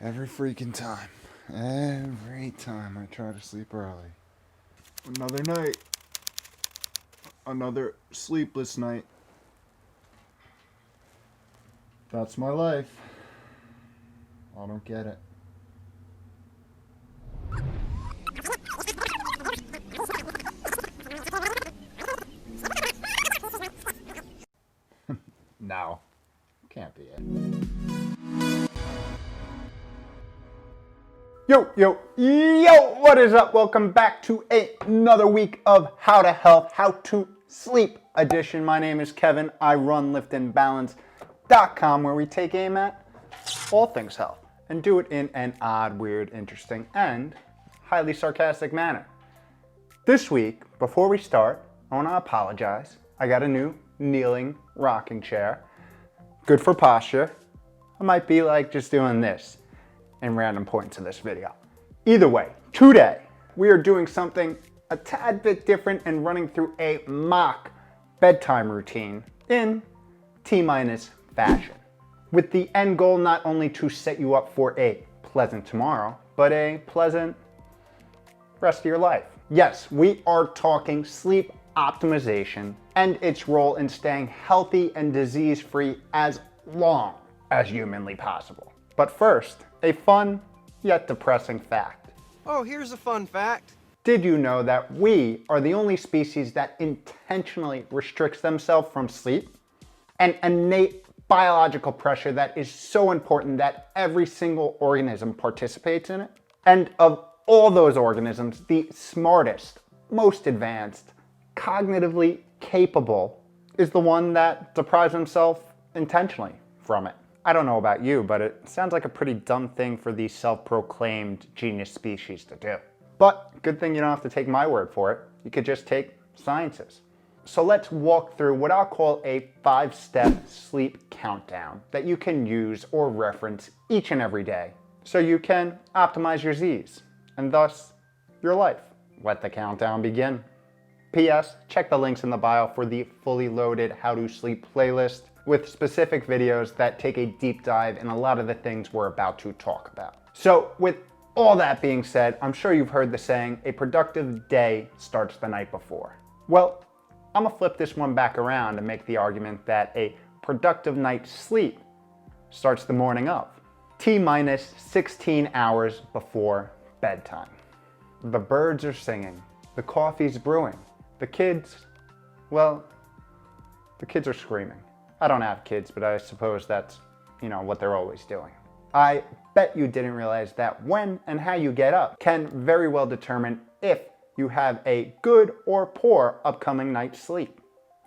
Every freaking time. Every time I try to sleep early. Another night. Another sleepless night. That's my life. I don't get it. No. Can't be it. Yo, what is up? Welcome back to another week of How to Health, How to Sleep edition. My name is Kevin. I run liftandbalance.com, where we take aim at all things health and do it in an odd, weird, interesting, and highly sarcastic manner. This week, before we start, I want to apologize. I got a new kneeling rocking chair. Good for posture. I might be like just doing this in random points in this video. Either way, today we are doing something a tad bit different and running through a mock bedtime routine in T-minus fashion, with the end goal not only to set you up for a pleasant tomorrow, but a pleasant rest of your life. Yes, we are talking sleep optimization and its role in staying healthy and disease-free as long as humanly possible. But first, a fun yet depressing fact. Oh, here's a fun fact. Did you know that we are the only species that intentionally restricts themselves from sleep? An innate biological pressure that is so important that every single organism participates in it. And of all those organisms, the smartest, most advanced, cognitively capable is the one that deprives himself intentionally from it. I don't know about you, but it sounds like a pretty dumb thing for the self-proclaimed genius species to do. But good thing you don't have to take my word for it. You could just take science's. So let's walk through what I'll call a 5-step sleep countdown that you can use or reference each and every day so you can optimize your Z's and thus your life. Let the countdown begin. P.S. Check the links in the bio for the fully loaded How to Sleep playlist with specific videos that take a deep dive in a lot of the things we're about to talk about. So with all that being said, I'm sure you've heard the saying, a productive day starts the night before. Well, I'm gonna flip this one back around and make the argument that a productive night's sleep starts the morning of, T-minus 16 hours before bedtime. The birds are singing, the coffee's brewing, the kids are screaming. I don't have kids, but I suppose that's, what they're always doing. I bet you didn't realize that when and how you get up can very well determine if you have a good or poor upcoming night's sleep.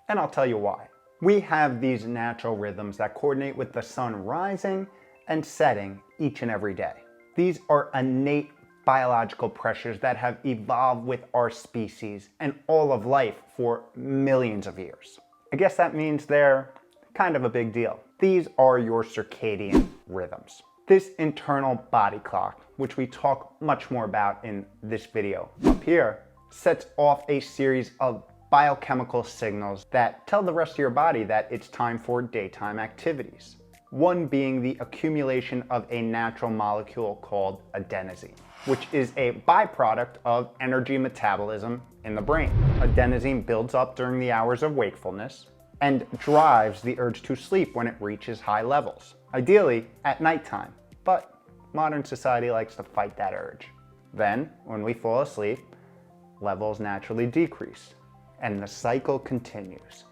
And I'll tell you why. We have these natural rhythms that coordinate with the sun rising and setting each and every day. These are innate biological pressures that have evolved with our species and all of life for millions of years. I guess that means they're kind of a big deal. These are your circadian rhythms. This internal body clock, which we talk much more about in this video up here, sets off a series of biochemical signals that tell the rest of your body that it's time for daytime activities. One being the accumulation of a natural molecule called adenosine, which is a byproduct of energy metabolism in the brain. Adenosine builds up during the hours of wakefulness and drives the urge to sleep when it reaches high levels, ideally at nighttime, but modern society likes to fight that urge. Then, when we fall asleep, levels naturally decrease, and the cycle continues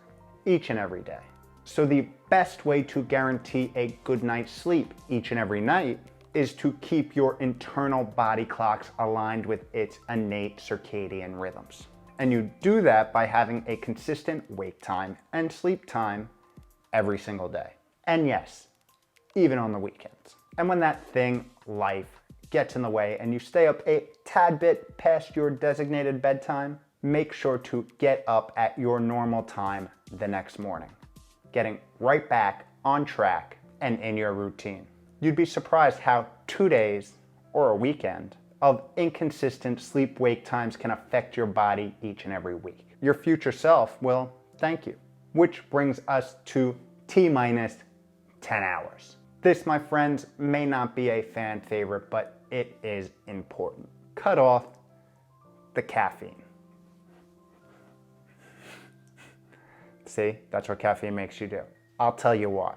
each and every day. So the best way to guarantee a good night's sleep each and every night is to keep your internal body clocks aligned with its innate circadian rhythms. And you do that by having a consistent wake time and sleep time every single day. And yes, even on the weekends. And when that thing, life, gets in the way and you stay up a tad bit past your designated bedtime, make sure to get up at your normal time the next morning, getting right back on track and in your routine. You'd be surprised how 2 days or a weekend of inconsistent sleep-wake times can affect your body each and every week. Your future self will thank you. Which brings us to T-minus 10 hours. This, my friends, may not be a fan favorite, but it is important. Cut off the caffeine. See, that's what caffeine makes you do. I'll tell you why.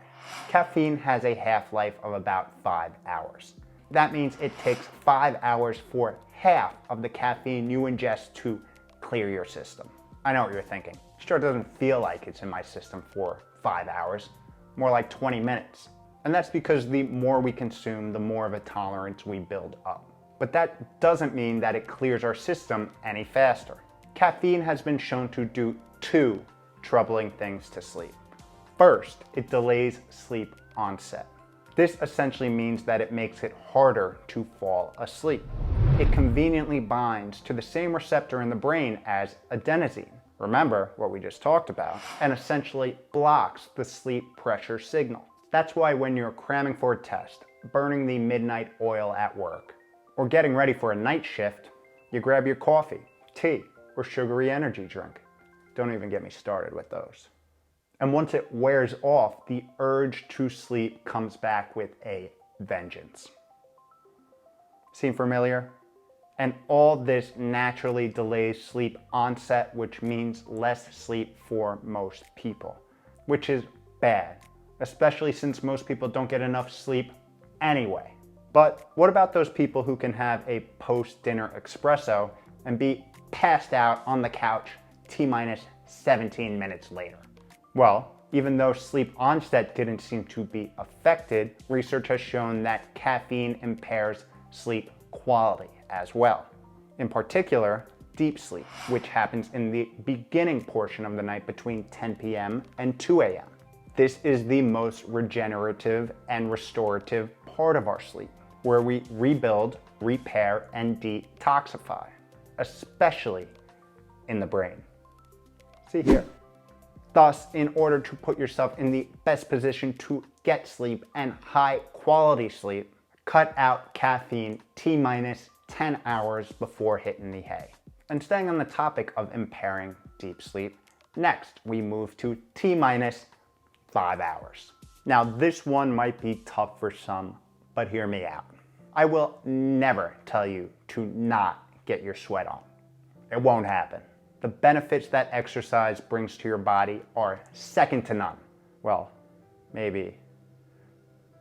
Caffeine has a half-life of about 5 hours. That means it takes 5 hours for half of the caffeine you ingest to clear your system. I know what you're thinking. Sure, it doesn't feel like it's in my system for 5 hours, more like 20 minutes. And that's because the more we consume, the more of a tolerance we build up. But that doesn't mean that it clears our system any faster. Caffeine has been shown to do 2 troubling things to sleep. First, it delays sleep onset. This essentially means that it makes it harder to fall asleep. It conveniently binds to the same receptor in the brain as adenosine, remember what we just talked about, and essentially blocks the sleep pressure signal. That's why when you're cramming for a test, burning the midnight oil at work, or getting ready for a night shift, you grab your coffee, tea, or sugary energy drink. Don't even get me started with those. And once it wears off, the urge to sleep comes back with a vengeance. Seem familiar? And all this naturally delays sleep onset, which means less sleep for most people, which is bad, especially since most people don't get enough sleep anyway. But what about those people who can have a post-dinner espresso and be passed out on the couch T-minus 17 minutes later? Well, even though sleep onset didn't seem to be affected, research has shown that caffeine impairs sleep quality as well. In particular, deep sleep, which happens in the beginning portion of the night between 10 p.m. and 2 a.m. This is the most regenerative and restorative part of our sleep, where we rebuild, repair, and detoxify, especially in the brain. See here. Thus, in order to put yourself in the best position to get sleep and high quality sleep, cut out caffeine T-minus 10 hours before hitting the hay. And staying on the topic of impairing deep sleep, next we move to T-minus 5 hours. Now this one might be tough for some, but hear me out. I will never tell you to not get your sweat on. It won't happen. The benefits that exercise brings to your body are second to none. Well, maybe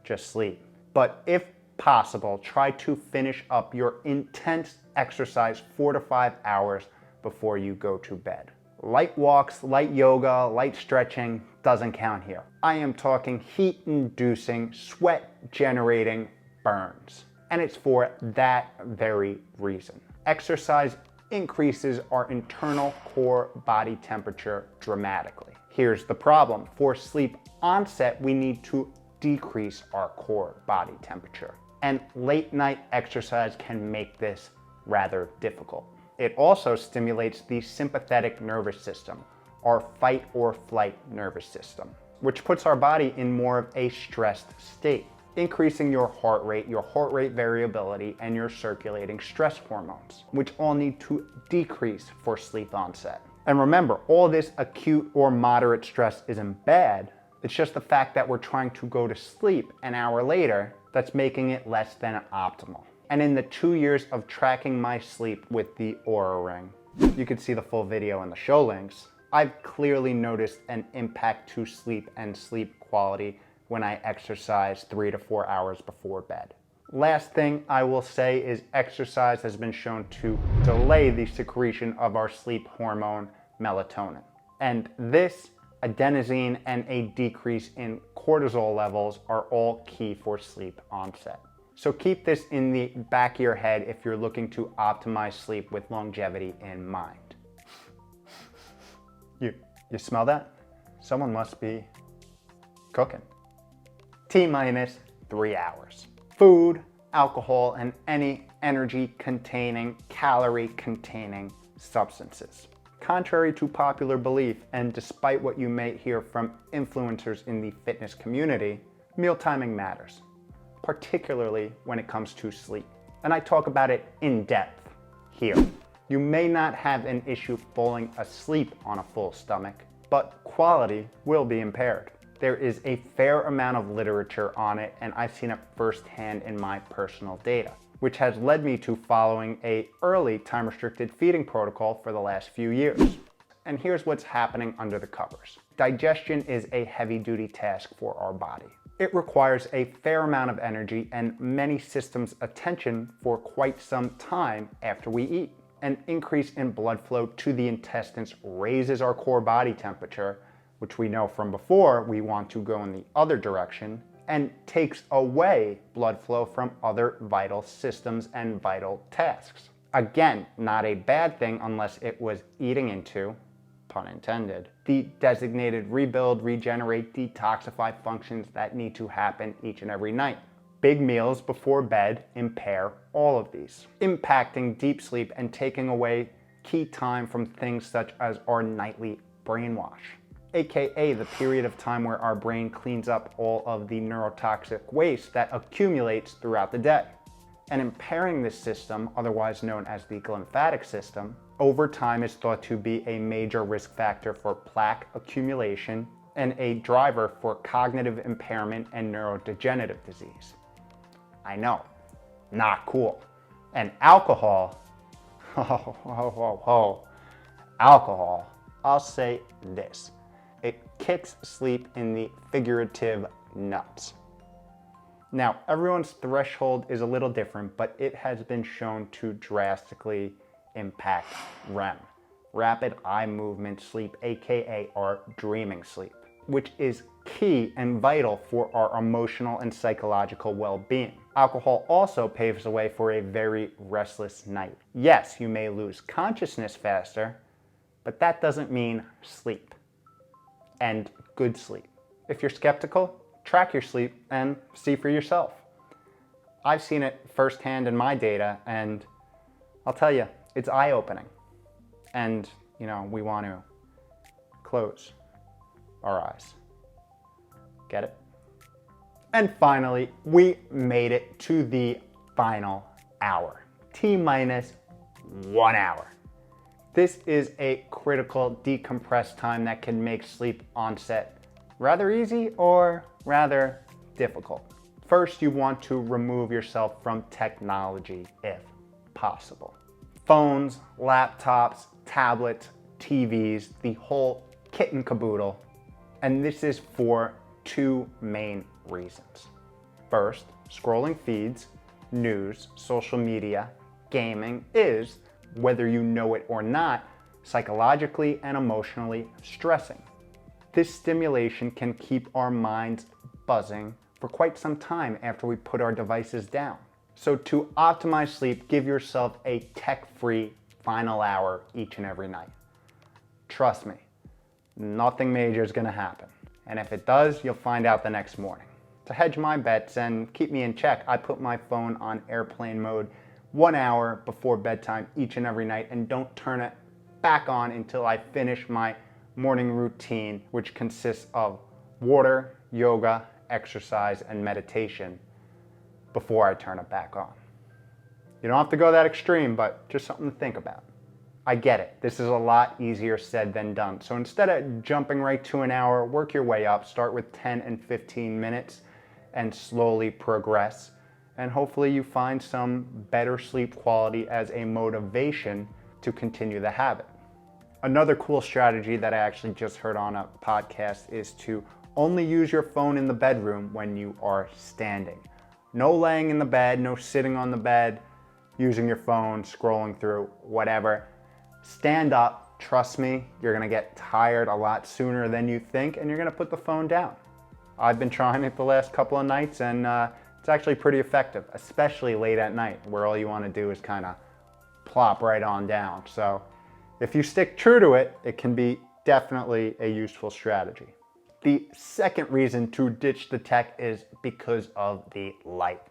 just sleep. But if possible, try to finish up your intense exercise 4 to 5 hours before you go to bed. Light walks, light yoga, light stretching doesn't count here. I am talking heat-inducing, sweat-generating burns. And it's for that very reason. Exercise increases our internal core body temperature dramatically. Here's the problem. For sleep onset, we need to decrease our core body temperature. And late night exercise can make this rather difficult. It also stimulates the sympathetic nervous system, our fight or flight nervous system, which puts our body in more of a stressed state, increasing your heart rate variability, and your circulating stress hormones, which all need to decrease for sleep onset. And remember, all this acute or moderate stress isn't bad. It's just the fact that we're trying to go to sleep an hour later that's making it less than optimal. And in the 2 years of tracking my sleep with the Oura Ring, you can see the full video in the show links, I've clearly noticed an impact to sleep and sleep quality when I exercise 3 to 4 hours before bed. Last thing I will say is exercise has been shown to delay the secretion of our sleep hormone, melatonin. And this, adenosine, and a decrease in cortisol levels are all key for sleep onset. So keep this in the back of your head if you're looking to optimize sleep with longevity in mind. You smell that? Someone must be cooking. T-minus 3 hours. Food, alcohol, and any energy-containing, calorie-containing substances. Contrary to popular belief, and despite what you may hear from influencers in the fitness community, meal timing matters, particularly when it comes to sleep. And I talk about it in depth here. You may not have an issue falling asleep on a full stomach, but quality will be impaired. There is a fair amount of literature on it, and I've seen it firsthand in my personal data, which has led me to following an early time-restricted feeding protocol for the last few years. And here's what's happening under the covers. Digestion is a heavy-duty task for our body. It requires a fair amount of energy and many systems' attention for quite some time after we eat. An increase in blood flow to the intestines raises our core body temperature, which we know from before we want to go in the other direction, and takes away blood flow from other vital systems and vital tasks. Again, not a bad thing unless it was eating into, pun intended, the designated rebuild, regenerate, detoxify functions that need to happen each and every night. Big meals before bed impair all of these, impacting deep sleep and taking away key time from things such as our nightly brainwash, aka the period of time where our brain cleans up all of the neurotoxic waste that accumulates throughout the day. And impairing this system, otherwise known as the glymphatic system, over time is thought to be a major risk factor for plaque accumulation and a driver for cognitive impairment and neurodegenerative disease. I know, not cool. And alcohol, alcohol, I'll say this, it kicks sleep in the figurative nuts. Now, everyone's threshold is a little different, but it has been shown to drastically impact REM, rapid eye movement sleep, aka our dreaming sleep, which is key and vital for our emotional and psychological well-being. Alcohol also paves the way for a very restless night. Yes, you may lose consciousness faster, but that doesn't mean sleep and good sleep. If you're skeptical, track your sleep and see for yourself. I've seen it firsthand in my data, and I'll tell you, it's eye-opening. And, we want to close our eyes. Get it? And finally, we made it to the final hour. T-minus 1 hour. This is a critical decompressed time that can make sleep onset rather easy or rather difficult. First, you want to remove yourself from technology if possible. Phones, laptops, tablets, TVs, the whole kit and caboodle. And this is for two main reasons. First, scrolling feeds, news, social media, gaming is, whether you know it or not, psychologically and emotionally stressing. This stimulation can keep our minds buzzing for quite some time after we put our devices down. So to optimize sleep, give yourself a tech-free final hour each and every night. Trust me, nothing major is gonna happen. And if it does, you'll find out the next morning. To hedge my bets and keep me in check, I put my phone on airplane mode 1 hour before bedtime each and every night and don't turn it back on until I finish my morning routine, which consists of water, yoga, exercise, and meditation before I turn it back on. You don't have to go that extreme, but just something to think about. I get it. This is a lot easier said than done. So instead of jumping right to an hour, work your way up. Start with 10 and 15 minutes and slowly progress. And hopefully you find some better sleep quality as a motivation to continue the habit. Another cool strategy that I actually just heard on a podcast is to only use your phone in the bedroom when you are standing. No laying in the bed, no sitting on the bed, using your phone, scrolling through, whatever. Stand up, trust me, you're gonna get tired a lot sooner than you think, and you're gonna put the phone down. I've been trying it the last couple of nights, and it's actually pretty effective, especially late at night, where all you wanna do is kinda plop right on down. So if you stick true to it, it can be definitely a useful strategy. The second reason to ditch the tech is because of the light.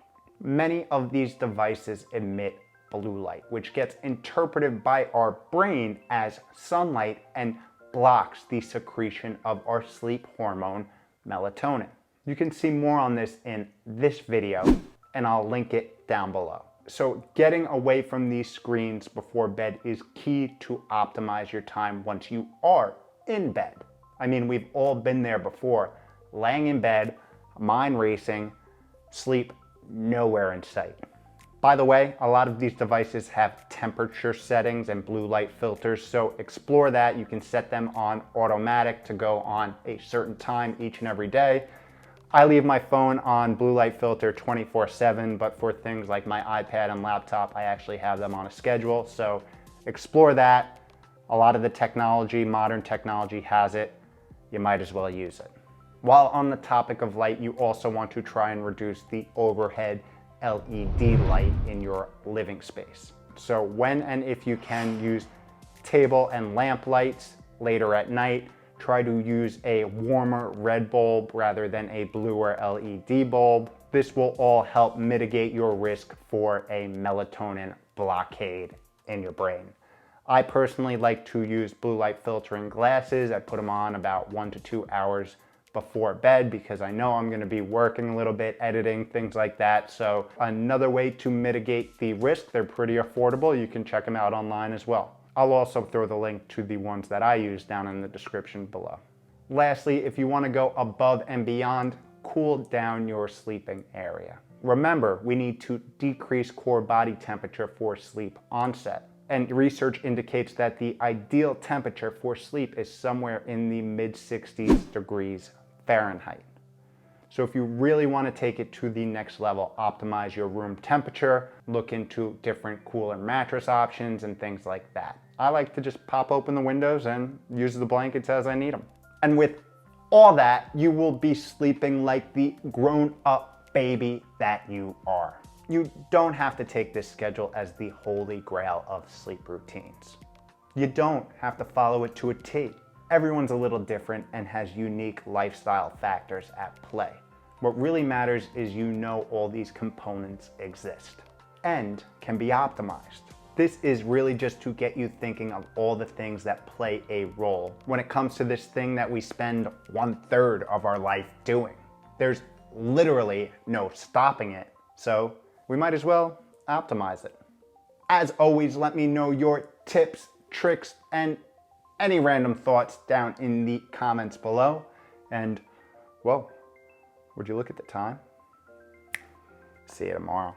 Many of these devices emit blue light, which gets interpreted by our brain as sunlight and blocks the secretion of our sleep hormone, melatonin. You can see more on this in this video, and I'll link it down below. So getting away from these screens before bed is key to optimize your time once you are in bed. I mean, we've all been there before. laying in bed, mind racing, sleep nowhere in sight. By the way, a lot of these devices have temperature settings and blue light filters, so explore that. You can set them on automatic to go on a certain time each and every day. I leave my phone on blue light filter 24/7, but for things like my iPad and laptop, I actually have them on a schedule, so explore that. A lot of the technology, modern technology has it. You might as well use it. While on the topic of light, you also want to try and reduce the overhead LED light in your living space. So when and if you can use table and lamp lights later at night, try to use a warmer red bulb rather than a bluer LED bulb. This will all help mitigate your risk for a melatonin blockade in your brain. I personally like to use blue light filtering glasses. I put them on about 1 to 2 hours before bed because I know I'm going to be working a little bit, editing, things like that. So another way to mitigate the risk, they're pretty affordable. You can check them out online as well. I'll also throw the link to the ones that I use down in the description below. Lastly, if you want to go above and beyond, cool down your sleeping area. Remember, we need to decrease core body temperature for sleep onset. And research indicates that the ideal temperature for sleep is somewhere in the mid-60s degrees Fahrenheit. So if you really want to take it to the next level, optimize your room temperature, look into different cooler mattress options and things like that. I like to just pop open the windows and use the blankets as I need them. And with all that, you will be sleeping like the grown-up baby that you are. You don't have to take this schedule as the holy grail of sleep routines. You don't have to follow it to a T. Everyone's a little different and has unique lifestyle factors at play. What really matters is you know all these components exist and can be optimized. This is really just to get you thinking of all the things that play a role when it comes to this thing that we spend 1/3 of our life doing. There's literally no stopping it, so we might as well optimize it. As always, let me know your tips, tricks, and any random thoughts down in the comments below. And, well, would you look at the time? See you tomorrow.